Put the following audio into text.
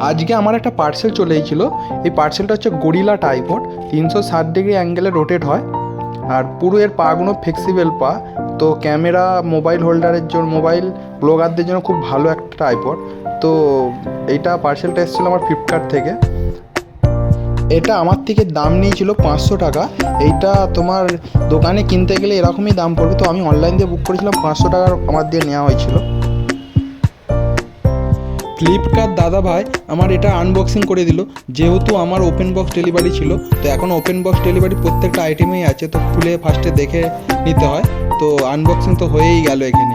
আজকে আমার একটা পার্সেল চলে এসেছিল। এই পার্সেলটা হচ্ছে গরিলা ট্রাইপড, 360 ডিগ্রি অ্যাঙ্গেলে রোটেট হয়, আর পুরো এর পাগুলো ফ্লেক্সিবল পা। তো ক্যামেরা, মোবাইল হোল্ডারের জন্য, মোবাইল ব্লগারদের জন্য খুব ভালো একটা ট্রাইপড। তো এইটা পার্সেলটা এসেছিলো আমার ফ্লিপকার্ট থেকে। এটা আমার থেকে দাম নিয়েছিল 500 টাকা। এইটা তোমার দোকানে কিনতে গেলে এরকমই দাম পড়বে, তো আমি অনলাইন দিয়ে বুক করেছিলাম, 500 টাকার আমার দিয়ে নেওয়া হয়েছিল। ফ্লিপকার্ট দাদা ভাই আমার এটা আনবক্সিং করে দিল, যেহেতু আমার ওপেন বক্স ডেলিভারি ছিল। তো এখন ওপেন বক্স ডেলিভারি প্রত্যেকটা আইটেমেই আছে, তো খুলে ফার্স্টে দেখে নিতে হয়। তো আনবক্সিং তো হয়েই গেল এখানে।